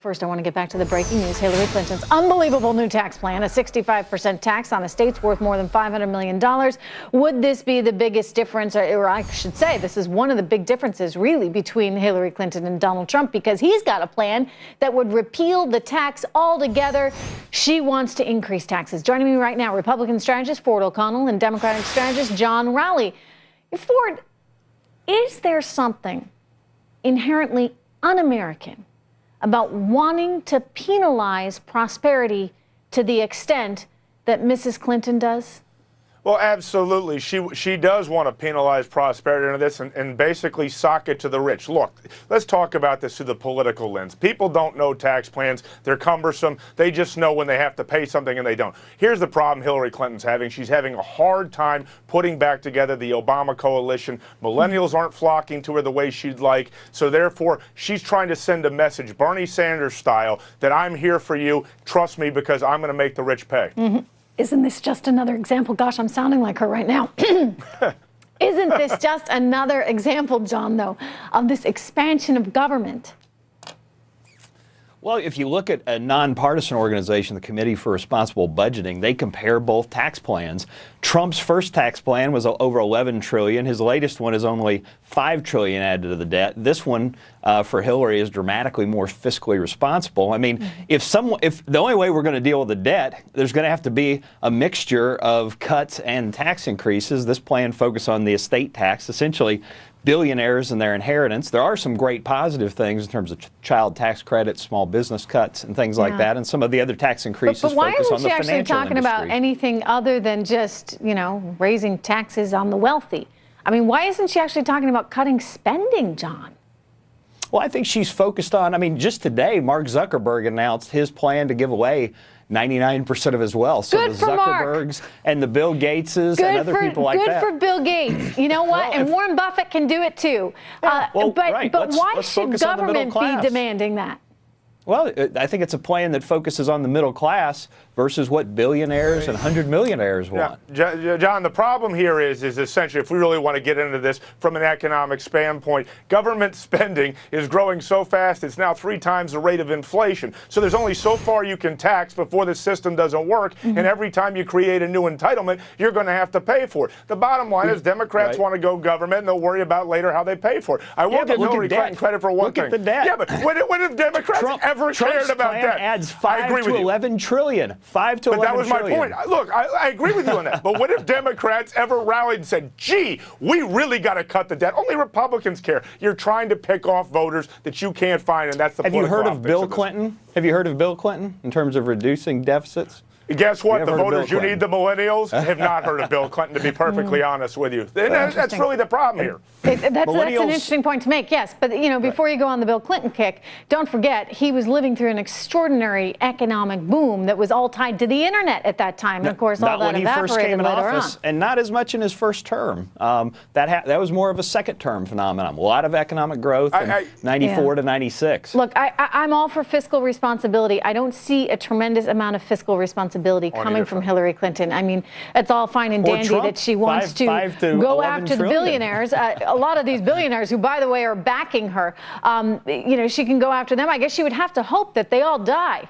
First, I want to get back to the breaking news. Hillary Clinton's unbelievable new tax plan, a 65% tax on estates worth more than $500 million. Would this be the biggest difference, or I should say, this is one of the big differences, really, between Hillary Clinton and Donald Trump, because he's got a plan that would repeal the tax altogether. She wants to increase taxes. Joining me right now, Republican strategist Ford O'Connell and Democratic strategist John Rowley. Ford, is there something inherently un-American about wanting to penalize prosperity to the extent that Mrs. Clinton does? Well, absolutely. She does want to penalize prosperity into this and basically sock it to the rich. Look, let's talk about this through the political lens. People don't know tax plans. They're cumbersome. They just know when they have to pay something and they don't. Here's the problem Hillary Clinton's having. She's having a hard time putting back together the Obama coalition. Millennials aren't flocking to her the way she'd like. So therefore, she's trying to send a message, Bernie Sanders style, that I'm here for you. Trust me, because I'm going to make the rich pay. Mm-hmm. Isn't this just another example? Gosh, I'm sounding like her right now. Isn't this just another example, John, though, of this expansion of government? Well, if you look at a nonpartisan organization, the Committee for Responsible Budgeting, they compare both tax plans. Trump's first tax plan was over $11 trillion. His latest one is only $5 trillion added to the debt. This one for Hillary is dramatically more fiscally responsible. I mean, if the only way we're going to deal with the debt, there's going to have to be a mixture of cuts and tax increases. This plan focuses on the estate tax, essentially billionaires and their inheritance. There are some great positive things in terms of child tax credits, small business cuts, and things like that, and some of the other tax increases but why focus on the financial isn't she actually talking industry. about anything other than just, raising taxes on the wealthy? I mean, why isn't she actually talking about cutting spending, John? Well, I think she's focused on, just today, Mark Zuckerberg announced his plan to give away 99% of his wealth. So the Zuckerbergs and the Bill Gateses and other people like that. Good for Bill Gates. You know what? And Warren Buffett can do it too. Yeah, but why should government be demanding that? Well, I think it's a plan that focuses on the middle class versus what billionaires and 100 millionaires want. Yeah. John, the problem here is essentially, if we really want to get into this from an economic standpoint, government spending is growing so fast it's now 3 times the rate of inflation. So there's only so far you can tax before the system doesn't work, and every time you create a new entitlement, you're going to have to pay for it. The bottom line is Democrats want to go government, and they'll worry about later how they pay for it. I will give Hillary Clinton credit for one thing. Look at the debt. Yeah, but when have Democrats ever cared about that? Adds 5 to 11 trillion. 5 to 11 trillion. But that was my point. Look, I agree with you on that. But what if Democrats ever rallied and said, gee, we really got to cut the debt? Only Republicans care. You're trying to pick off voters that you can't find, and that's the political Have you heard of Bill Clinton? Have you heard of Bill Clinton in terms of reducing deficits? Guess what? The voters you need, the millennials, have not heard of Bill Clinton, to be perfectly honest with you. That's really the problem here. That's an interesting point to make, yes. But, before you go on the Bill Clinton kick, don't forget, he was living through an exextraordinary economic boom that was all tied to the internet at that time. And, of course, all that evaporated later on. And not as much in his first term. That was more of a second-term phenomenon. A lot of economic growth in 94 to 96. Look, I'm all for fiscal responsibility. I don't see a tremendous amount of fiscal responsibility coming from Hillary Clinton. I mean, it's all fine and dandy that she wants to go after the billionaires. A lot of these billionaires who, by the way, are backing her, she can go after them. I guess she would have to hope that they all die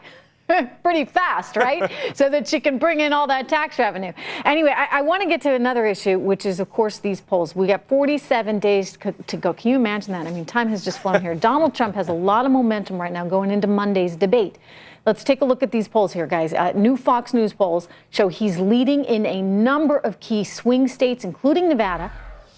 pretty fast, right? So that she can bring in all that tax revenue. Anyway, I want to get to another issue, which is, of course, these polls. We got 47 days to go. Can you imagine that? I mean, time has just flown here. Donald Trump has a lot of momentum right now going into Monday's debate. Let's take a look at these polls here, guys. New Fox News polls show he's leading in a number of key swing states, including Nevada,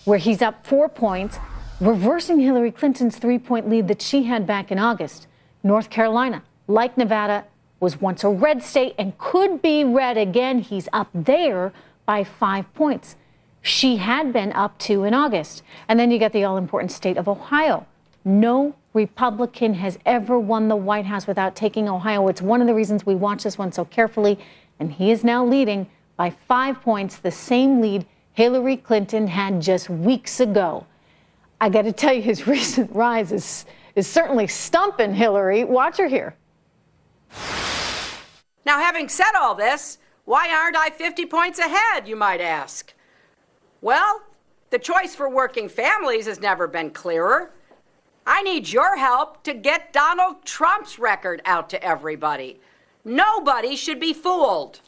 where he's up 4 points, reversing Hillary Clinton's 3-point lead that she had back in August. North Carolina, like Nevada, was once a red state and could be red again. He's up there by 5 points. She had been up 2 in August. And then you got the all-important state of Ohio. No Republican has ever won the White House without taking Ohio. It's one of the reasons we watch this one so carefully. And he is now leading by 5 points, the same lead Hillary Clinton had just weeks ago. I got to tell you, his recent rise is certainly stumping Hillary. Watch her here. Now, having said all this, why aren't I 50 points ahead, you might ask? Well, the choice for working families has never been clearer. I need your help to get Donald Trump's record out to everybody. Nobody should be fooled.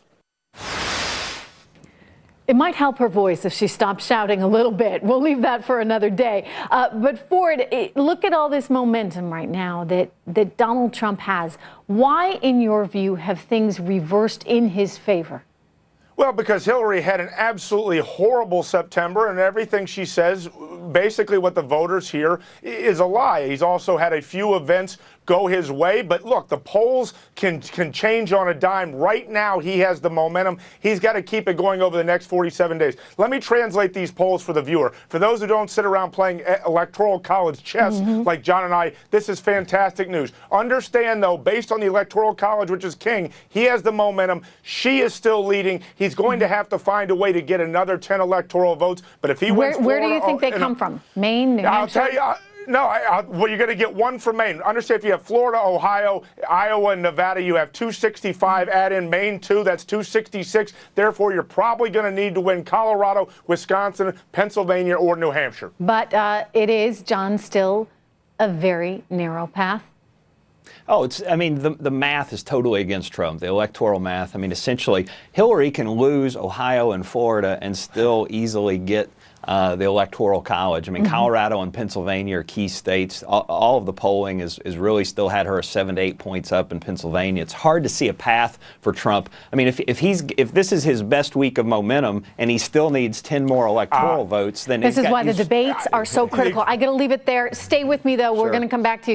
It might help her voice if she stops shouting a little bit. We'll leave that for another day. But Ford, look at all this momentum right now that Donald Trump has. Why, in your view, have things reversed in his favor? Well, because Hillary had an absolutely horrible September, and everything she says, basically what the voters hear, is a lie. He's also had a few events go his way, but look, the polls can change on a dime. Right now, he has the momentum. He's got to keep it going over the next 47 days. Let me translate these polls for the viewer. For those who don't sit around playing electoral college chess like John and I, this is fantastic news. Understand, though, based on the electoral college, which is king, he has the momentum. She is still leading. He's going to have to find a way to get another 10 electoral votes, but if he wins Florida, where do you think they come from? Maine, New Hampshire? I'll tell you. No, well, you're going to get one from Maine. Understand, if you have Florida, Ohio, Iowa, and Nevada, you have 265. Add in Maine, 2, that's 266. Therefore, you're probably going to need to win Colorado, Wisconsin, Pennsylvania, or New Hampshire. But it is, John, still a very narrow path. Oh, I mean, the math is totally against Trump, the electoral math. I mean, essentially, Hillary can lose Ohio and Florida and still easily get the Electoral College. I mean, Colorado and Pennsylvania are key states. All of the polling is really still had her 7 to 8 points up in Pennsylvania. It's hard to see a path for Trump. I mean, if this is his best week of momentum and he still needs 10 more electoral votes, then this is why the debates are so critical. I got to leave it there. Stay with me, though. We're going to come back to you.